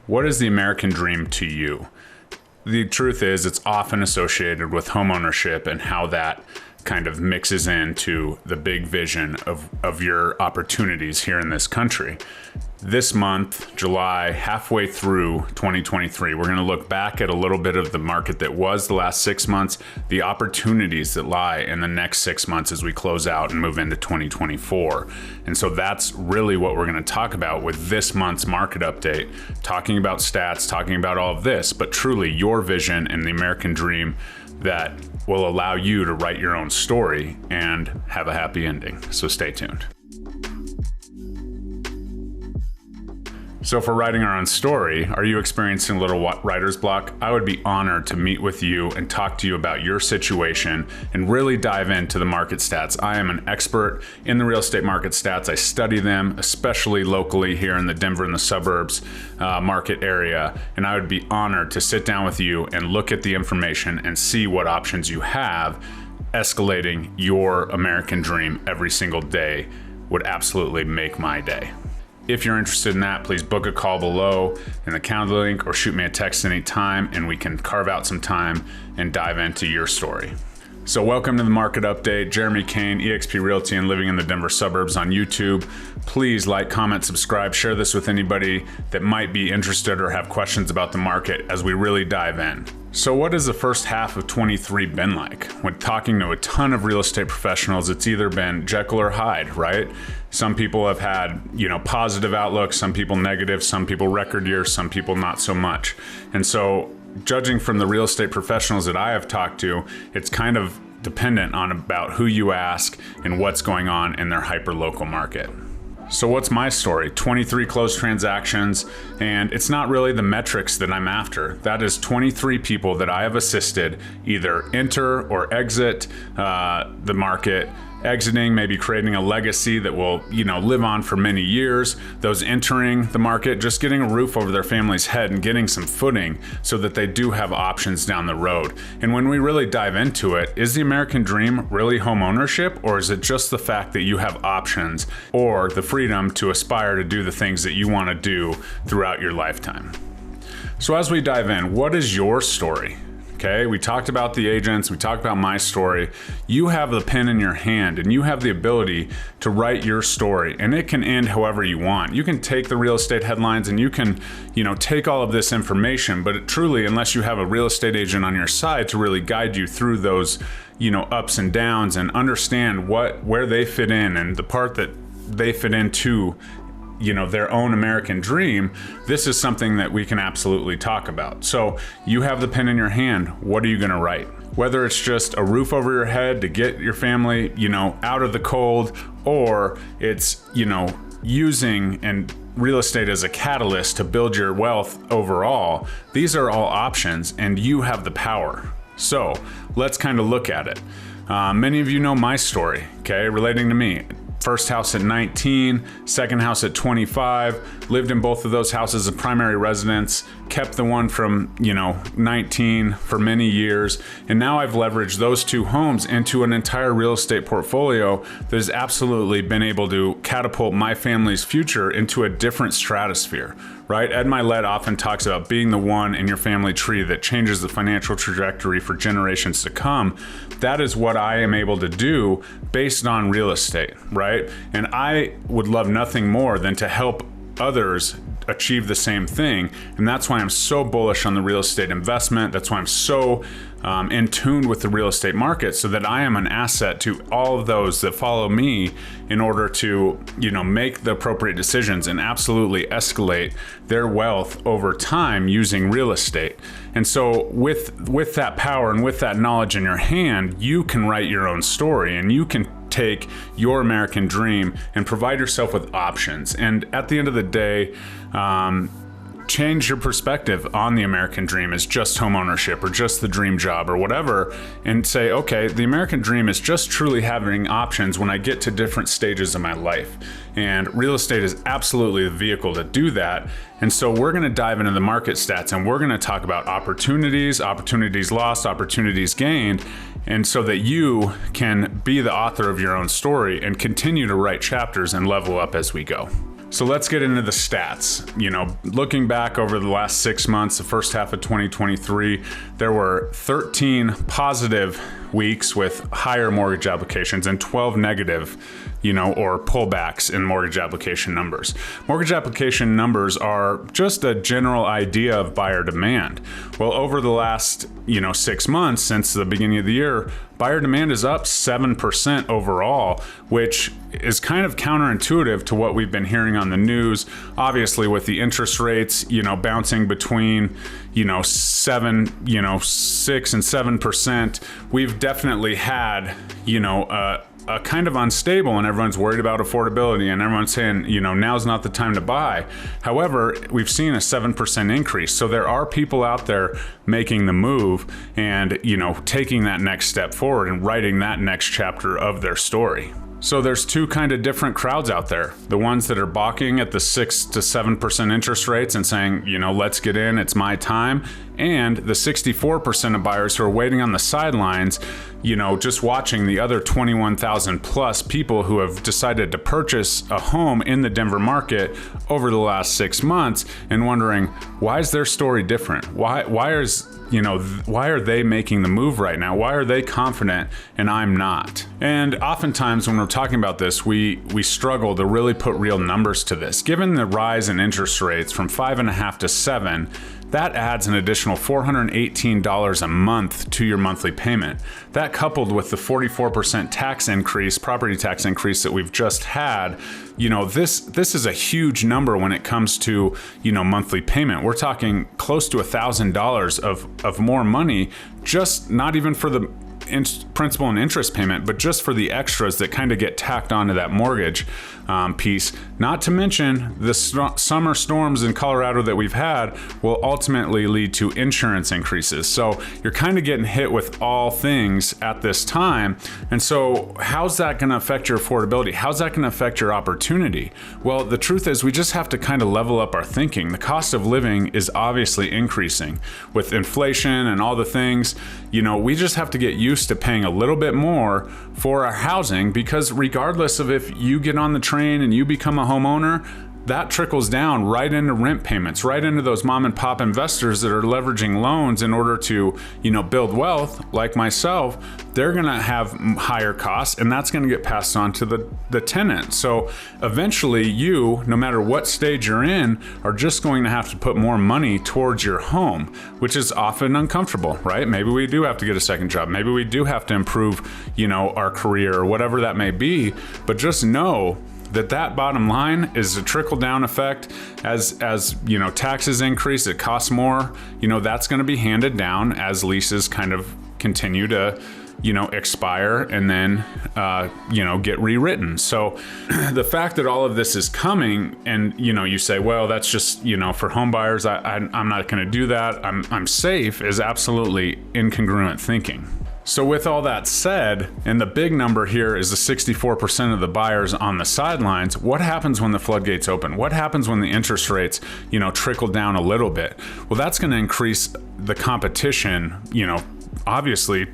What is the American dream to you? The truth is, it's often associated with homeownership and how that kind of mixes into the big vision of your opportunities here in this country. This month, July, halfway through 2023, we're going to look back at a little bit of the market that was the last 6 months, the opportunities that lie in the next 6 months as we close out and move into 2024. And so that's really what we're going to talk about with this month's market update, talking about stats, talking about all of this, but truly your vision and the American dream that will allow you to write your own story and have a happy ending. So stay tuned. So for writing our own story, are you experiencing a little writer's block? I would be honored to meet with you and talk to you about your situation and really dive into the market stats. I am an expert in the real estate market stats. I study them, especially locally here in the Denver and the Suburbs market area. And I would be honored to sit down with you and look at the information and see what options you have. Escalating your American dream every single day would absolutely make my day. If you're interested in that, please book a call below in the calendar link or shoot me a text anytime and we can carve out some time and dive into your story. So welcome to the market update. Jeremy Kane, eXp Realty and living in the Denver suburbs on YouTube. Please like, comment, subscribe, share this with anybody that might be interested or have questions about the market as we really dive in. So what has the first half of 23 been like? When talking to a ton of real estate professionals, it's either been Jekyll or Hyde, right? Some people have had, positive outlooks, some people negative, some people record years, some people not so much. And so judging from the real estate professionals that I have talked to, it's kind of dependent on about who you ask and what's going on in their hyper-local market. So what's my story? 23 closed transactions, and it's not really the metrics that I'm after. That is 23 people that I have assisted either enter or exit the market, exiting, maybe creating a legacy that will, live on for many years. Those entering the market, just getting a roof over their family's head and getting some footing so that they do have options down the road. And when we really dive into it, is the American dream really home ownership, or is it just the fact that you have options or the freedom to aspire to do the things that you want to do throughout your lifetime? So as we dive in, what is your story? Okay, we talked about the agents, we talked about my story. You have the pen in your hand and you have the ability to write your story, and it can end however you want. You can take the real estate headlines and you can, take all of this information, but truly, unless you have a real estate agent on your side to really guide you through those, ups and downs and understand where they fit in and the part that they fit into their own American dream, this is something that we can absolutely talk about. So you have the pen in your hand. What are you going to write? Whether it's just a roof over your head to get your family, out of the cold, or it's, using and real estate as a catalyst to build your wealth overall, these are all options and you have the power. So let's kind of look at it. Many of you know my story, okay, relating to me. First house at 19, second house at 25, lived in both of those houses as primary residence, kept the one from, 19 for many years. And now I've leveraged those two homes into an entire real estate portfolio that has absolutely been able to catapult my family's future into a different stratosphere, right? Ed Mylett often talks about being the one in your family tree that changes the financial trajectory for generations to come. That is what I am able to do based on real estate, right? And I would love nothing more than to help others achieve the same thing. And that's why I'm so bullish on the real estate investment. That's why I'm so in tune with the real estate market, so that I am an asset to all of those that follow me in order to, make the appropriate decisions and absolutely escalate their wealth over time using real estate. And so with that power and with that knowledge in your hand, you can write your own story and you can take your American dream and provide yourself with options. And at the end of the day, change your perspective on the American dream as just home ownership or just the dream job or whatever, and say, okay, the American dream is just truly having options when I get to different stages of my life. And real estate is absolutely the vehicle to do that. And so we're going to dive into the market stats and we're going to talk about opportunities lost, opportunities gained, and so that you can be the author of your own story and continue to write chapters and level up as we go. So let's get into the stats. Looking back over the last 6 months, the first half of 2023, there were 13 positive weeks with higher mortgage applications and 12 negative, or pullbacks in mortgage application numbers. Mortgage application numbers are just a general idea of buyer demand. Well, over the last, 6 months since the beginning of the year, buyer demand is up 7% overall, which is kind of counterintuitive to what we've been hearing on the news. Obviously, with the interest rates, bouncing between, 6 and 7%, we've definitely had, a kind of unstable, and everyone's worried about affordability, and everyone's saying, now's not the time to buy. However, we've seen a 7% increase. So there are people out there making the move and, taking that next step forward and writing that next chapter of their story. So there's two kind of different crowds out there. The ones that are balking at the 6 to 7% interest rates and saying, let's get in, it's my time. And the 64% of buyers who are waiting on the sidelines, just watching the other 21,000 plus people who have decided to purchase a home in the Denver market over the last 6 months and wondering, why is their story different? Why are they making the move right now? Why are they confident and I'm not? And oftentimes when we're talking about this, we struggle to really put real numbers to this. Given the rise in interest rates from 5.5 to 7, that adds an additional $418 a month to your monthly payment. That coupled with the 44% tax increase, property tax increase that we've just had, this is a huge number when it comes to, monthly payment. We're talking close to $1,000 of more money, just not even for the principal and interest payment, but just for the extras that kind of get tacked onto that mortgage piece. Not to mention the summer storms in Colorado that we've had will ultimately lead to insurance increases. So you're kind of getting hit with all things at this time. And so how's that going to affect your affordability? How's that going to affect your opportunity? Well, the truth is we just have to kind of level up our thinking. The cost of living is obviously increasing with inflation and all the things. We just have to get used to paying a little bit more for our housing, because regardless of if you get on the train and you become a homeowner, that trickles down right into rent payments, right into those mom and pop investors that are leveraging loans in order to, build wealth, like myself. They're going to have higher costs, and that's going to get passed on to the tenant. So eventually you, no matter what stage you're in, are just going to have to put more money towards your home, which is often uncomfortable, right? Maybe we do have to get a second job. Maybe we do have to improve, our career or whatever that may be. But just know that bottom line is a trickle down effect. As taxes increase, it costs more. That's going to be handed down as leases kind of continue to expire and then get rewritten. So the fact that all of this is coming, and you say, well, that's just for home buyers, I'm not going to do that, I'm safe, is absolutely incongruent thinking. So with all that said, and the big number here is the 64% of the buyers on the sidelines, what happens when the floodgates open? What happens when the interest rates, trickle down a little bit? Well, that's going to increase the competition, obviously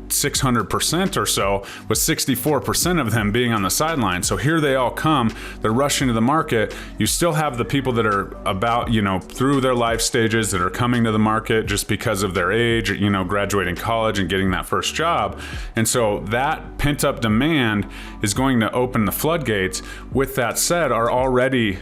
600% or so, with 64% of them being on the sidelines. So here they all come, they're rushing to the market. You still have the people that are about, through their life stages that are coming to the market just because of their age, graduating college and getting that first job. And so that pent up demand is going to open the floodgates. With that said, are already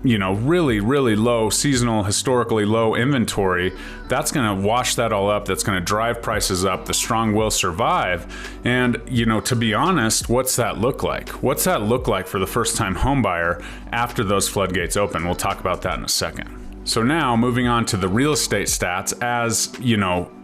really, really low seasonal, historically low inventory. That's going to wash that all up. That's going to drive prices up. The strong will survive. And, to be honest, what's that look like? What's that look like for the first time home buyer after those floodgates open? We'll talk about that in a second. So now moving on to the real estate stats, as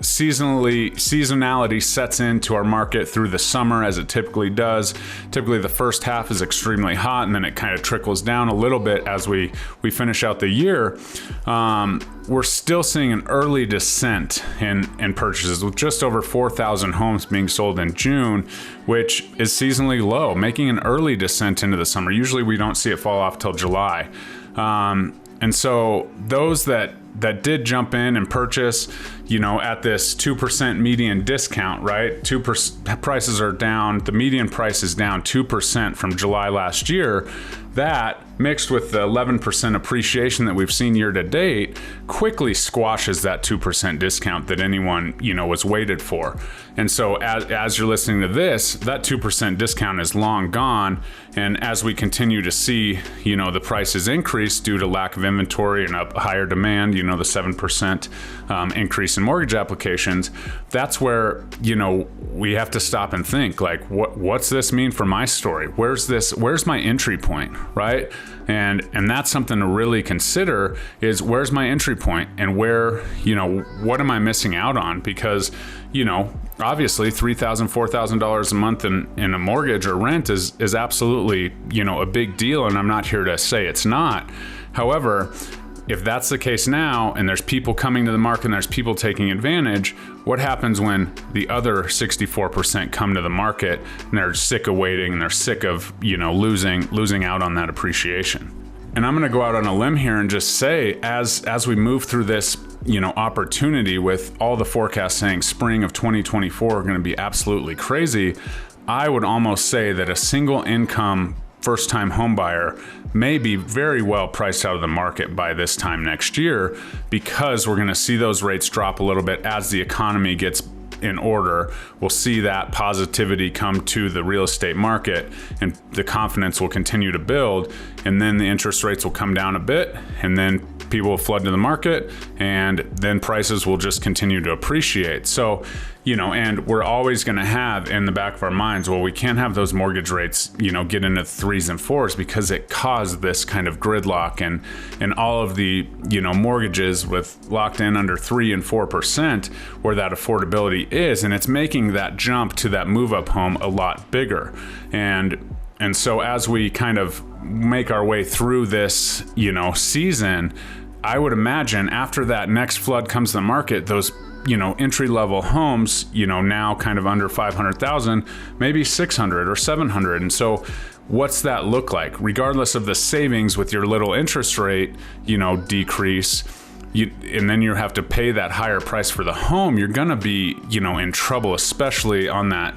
seasonality sets into our market through the summer, as it typically does. Typically the first half is extremely hot, and then it kind of trickles down a little bit as we finish out the year. We're still seeing an early descent in purchases, with just over 4,000 homes being sold in June, which is seasonally low, making an early descent into the summer. Usually we don't see it fall off till July. And so those that that did jump in and purchase, at this 2% median discount, right? 2% prices are down. The median price is down 2% from July last year. That, mixed with the 11% appreciation that we've seen year to date, quickly squashes that 2% discount that anyone, was waited for. And so as you're listening to this, that 2% discount is long gone. And as we continue to see, the prices increase due to lack of inventory and a higher demand, the 7% increase in mortgage applications, that's where, we have to stop and think, like, what's this mean for my story? Where's my entry point, right? And that's something to really consider, is where's my entry point, and where, what am I missing out on? Because, obviously $3,000, $4,000 a month in a mortgage or rent is absolutely, a big deal. And I'm not here to say it's not. However, if that's the case now, and there's people coming to the market and there's people taking advantage, what happens when the other 64% come to the market and they're sick of waiting and they're sick of, losing out on that appreciation? And I'm going to go out on a limb here and just say, as we move through this, opportunity, with all the forecasts saying spring of 2024 are going to be absolutely crazy, I would almost say that a single income first-time home buyer may be very well priced out of the market by this time next year, because we're going to see those rates drop a little bit as the economy gets in order. We'll see that positivity come to the real estate market, and the confidence will continue to build, and then the interest rates will come down a bit, and then people will flood to the market, and then prices will just continue to appreciate. So, and we're always going to have in the back of our minds, well, we can't have those mortgage rates, get into 3s and 4s, because it caused this kind of gridlock, and all of the, mortgages with locked in under 3 and 4%, where that affordability is, and it's making that jump to that move up home a lot bigger. And so as we kind of make our way through this, season, I would imagine after that next flood comes to the market, those, entry-level homes, now kind of under 500,000, maybe 600 or 700. And so what's that look like? Regardless of the savings with your little interest rate, decrease, and then you have to pay that higher price for the home, you're going to be, in trouble, especially on that,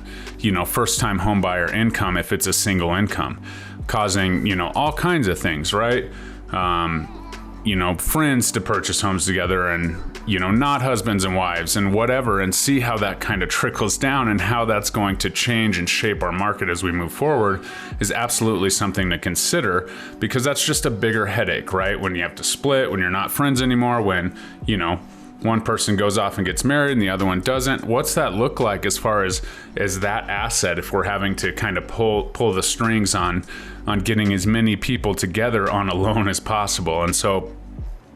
first-time home buyer income, if it's a single income, causing, all kinds of things, right? Friends to purchase homes together, and, not husbands and wives and whatever, and see how that kind of trickles down, and how that's going to change and shape our market as we move forward is absolutely something to consider, because that's just a bigger headache, right? When you have to split, when you're not friends anymore, when, one person goes off and gets married and the other one doesn't. What's that look like as far as that asset, if we're having to kind of pull the strings on getting as many people together on a loan as possible? And so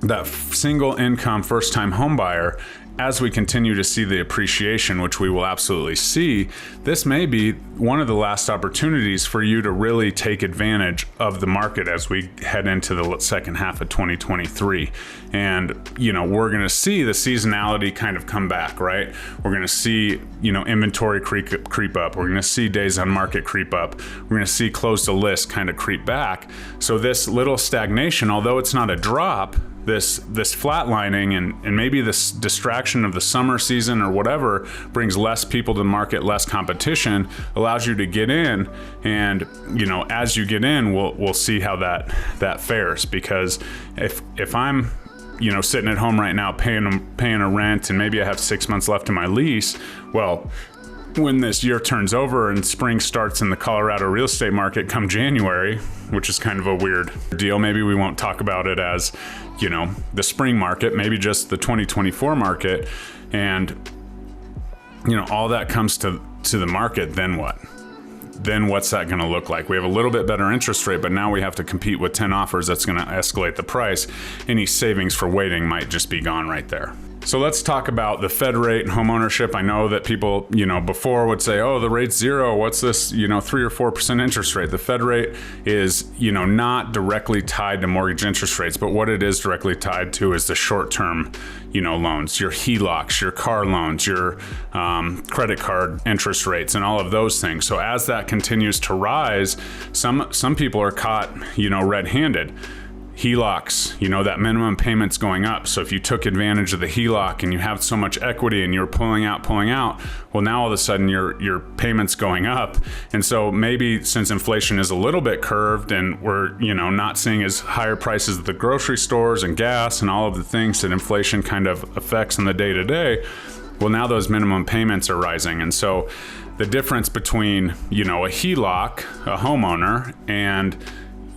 that single income first time home buyer, as we continue to see the appreciation, which we will absolutely see, this may be one of the last opportunities for you to really take advantage of the market as we head into the second half of 2023. And, we're going to see the seasonality kind of come back, right? We're going to see, inventory creep up. We're going to see days on market creep up. We're going to see close to list kind of creep back. So this little stagnation, although it's not a drop, this flatlining and maybe this distraction of the summer season or whatever brings less people to the market, less competition, allows you to get in. And, as you get in, we'll see how that fares. Because if I'm, sitting at home right now paying a rent, and maybe I have 6 months left in my lease, well, when this year turns over and spring starts in the Colorado real estate market come January, which is kind of a weird deal. Maybe we won't talk about it as, the spring market, maybe just the 2024 market. And, all that comes to the market, then what? Then what's that going to look like? We have a little bit better interest rate, but now we have to compete with 10 offers. That's going to escalate the price. Any savings for waiting might just be gone right there. So let's talk about the Fed rate and homeownership. I know that people, before would say, oh, the rate's zero. What's this, 3 or 4% interest rate? The Fed rate is, not directly tied to mortgage interest rates, but what it is directly tied to is the short-term, loans, your HELOCs, your car loans, your credit card interest rates, and all of those things. So as that continues to rise, some people are caught, red-handed. HELOCs, that minimum payment's going up. So if you took advantage of the HELOC and you have so much equity and you're pulling out, well, now all of a sudden your payment's going up. And so maybe since inflation is a little bit curved and we're, not seeing as higher prices at the grocery stores and gas and all of the things that inflation kind of affects in the day to day, well, now those minimum payments are rising. And so the difference between, a HELOC, a homeowner, and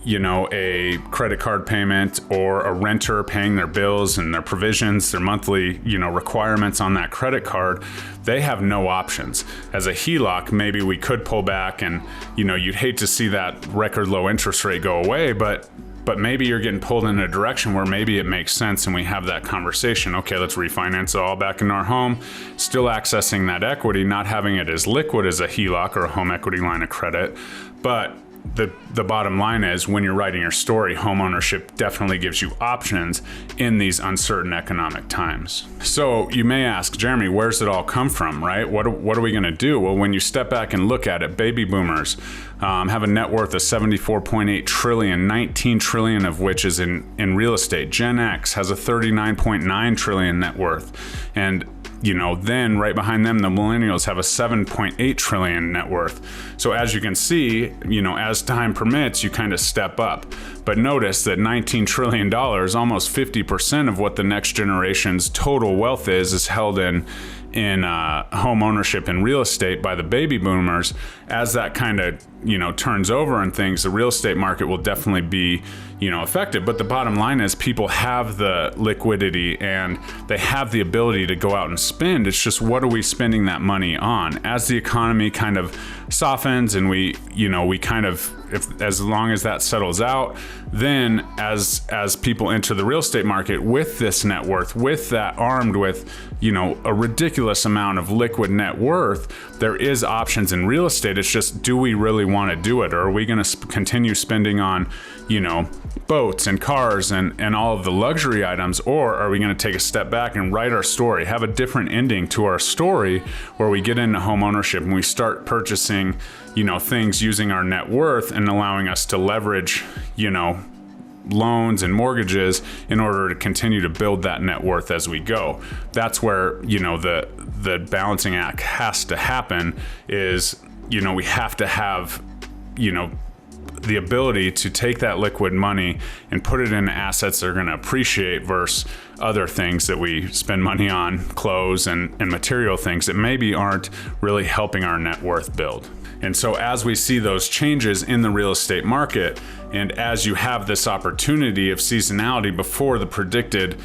a credit card payment, or a renter paying their bills and their provisions, their monthly, requirements on that credit card, they have no options. As a HELOC, maybe we could pull back and, you'd hate to see that record low interest rate go away, but maybe you're getting pulled in a direction where maybe it makes sense and we have that conversation. Okay, let's refinance it all back into our home, still accessing that equity, not having it as liquid as a HELOC or a home equity line of credit, but the bottom line is, when you're writing your story, homeownership definitely gives you options in these uncertain economic times. So you may ask, Jeremy, where's it all come from, right? What are we going to do? Well, when you step back and look at it, baby boomers have a net worth of $74.8 trillion, 19 trillion of which is in real estate. Gen X has a $39.9 trillion net worth. And then right behind them, the millennials have a $7.8 trillion net worth. So as you can see, as time permits, you kind of step up. But notice that $19 trillion, almost 50% of what the next generation's total wealth is held in home ownership and real estate by the baby boomers. As that kind of turns over and things, the real estate market will definitely be affected. But the bottom line is, people have the liquidity and they have the ability to go out and spend. It's just, what are we spending that money on? As the economy kind of softens and we kind of, as long as that settles out, then as people enter the real estate market with this net worth, with that, armed with a ridiculous amount of liquid net worth, there is options in real estate. It's just, do we really want to do it, or are we going to continue spending on boats and cars and all of the luxury items, or are we going to take a step back and write our story, have a different ending to our story, where we get into home ownership and we start purchasing things using our net worth and allowing us to leverage loans and mortgages in order to continue to build that net worth as we go. That's where the balancing act has to happen. Is we have to have the ability to take that liquid money and put it in assets that are going to appreciate versus other things that we spend money on, clothes and material things that maybe aren't really helping our net worth build. And so as we see those changes in the real estate market, and as you have this opportunity of seasonality before the predicted,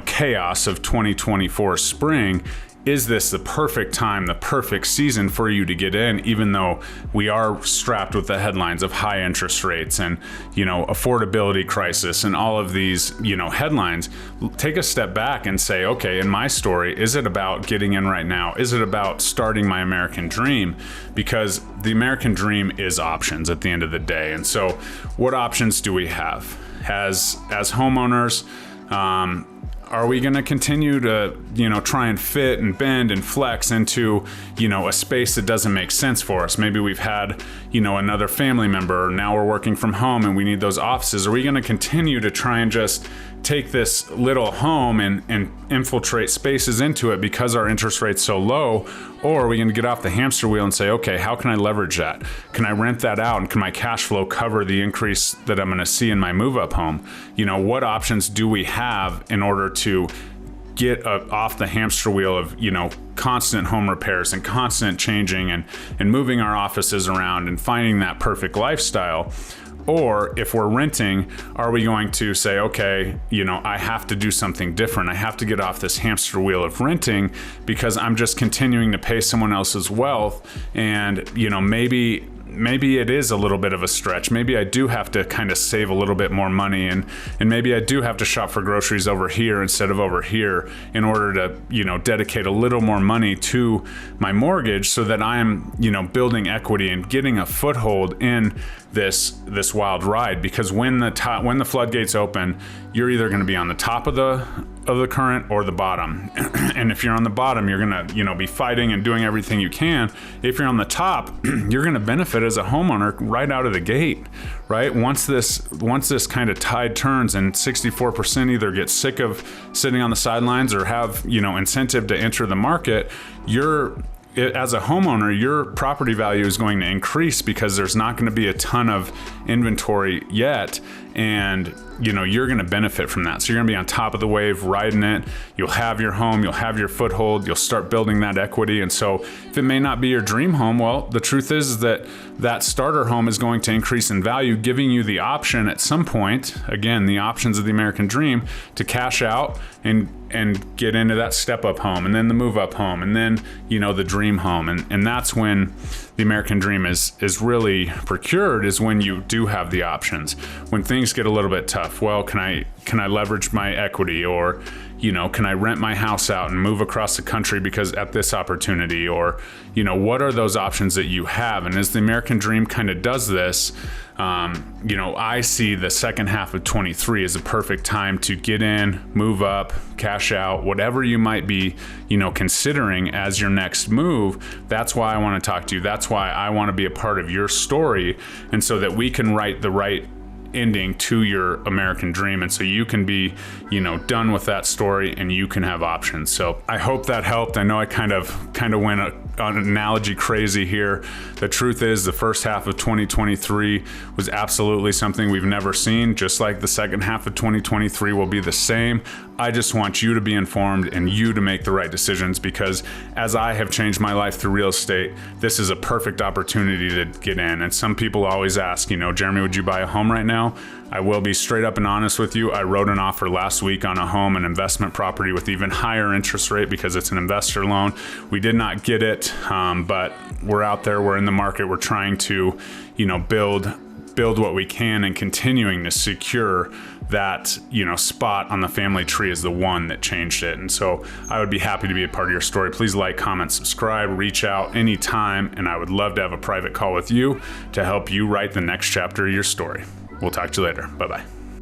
chaos of 2024 spring, is this the perfect time, the perfect season for you to get in, even though we are strapped with the headlines of high interest rates and, affordability crisis and all of these, headlines? Take a step back and say, okay, in my story, is it about getting in right now? Is it about starting my American dream? Because the American dream is options at the end of the day. And so what options do we have? As homeowners, are we going to continue to, try and fit and bend and flex into, a space that doesn't make sense for us? Maybe we've had, another family member, now we're working from home and we need those offices. Are we going to continue to try and just take this little home and infiltrate spaces into it because our interest rate's so low? Or are we going to get off the hamster wheel and say, okay, how can I leverage that? Can I rent that out? And can my cash flow cover the increase that I'm going to see in my move-up home? What options do we have in order to get off the hamster wheel of, constant home repairs and constant changing and moving our offices around and finding that perfect lifestyle? Or if we're renting, are we going to say, okay, I have to do something different. I have to get off this hamster wheel of renting because I'm just continuing to pay someone else's wealth. And, maybe it is a little bit of a stretch. Maybe I do have to kind of save a little bit more money and maybe I do have to shop for groceries over here instead of over here in order to, dedicate a little more money to my mortgage so that I'm, building equity and getting a foothold in this wild ride. Because when the floodgates open, you're either going to be on the top of the of the current or the bottom. And if you're on the bottom, you're gonna, be fighting and doing everything you can. If you're on the top, you're gonna benefit as a homeowner right out of the gate, right? Once this kind of tide turns and 64% either get sick of sitting on the sidelines or have, incentive to enter the market, as a homeowner, your property value is going to increase because there's not going to be a ton of inventory yet. And, you're going to benefit from that. So you're going to be on top of the wave, riding it. You'll have your home, you'll have your foothold, you'll start building that equity. And so if it may not be your dream home, well, the truth is that starter home is going to increase in value, giving you the option at some point, again, the options of the American dream, to cash out and get into that step-up home, and then the move-up home, and then, the dream home. And that's when the American dream is really procured, is when you do have the options. When things get a little bit tough, well, can I leverage my equity, or can I rent my house out and move across the country because at this opportunity, or what are those options that you have? And as the American dream kind of does this, I see the second half of 23 as a perfect time to get in, move up, cash out, whatever you might be, considering as your next move. That's why I want to talk to you. That's why I want to be a part of your story, and so that we can write the right ending to your American dream, and so you can be done with that story and you can have options. So I hope that helped. I know I kind of went on analogy crazy here. The truth is, the first half of 2023 was absolutely something we've never seen, just like the second half of 2023 will be the same. I just want you to be informed and you to make the right decisions, because as I have changed my life through real estate, this is a perfect opportunity to get in. And some people always ask, Jeremy, would you buy a home right now? I will be straight up and honest with you. I wrote an offer last week on a home, an investment property with even higher interest rate because it's an investor loan. We did not get it, but we're out there, we're in the market, we're trying to, build what we can, and continuing to secure that, spot on the family tree is the one that changed it. And so I would be happy to be a part of your story. Please like, comment, subscribe, reach out anytime, and I would love to have a private call with you to help you write the next chapter of your story. We'll talk to you later. Bye-bye.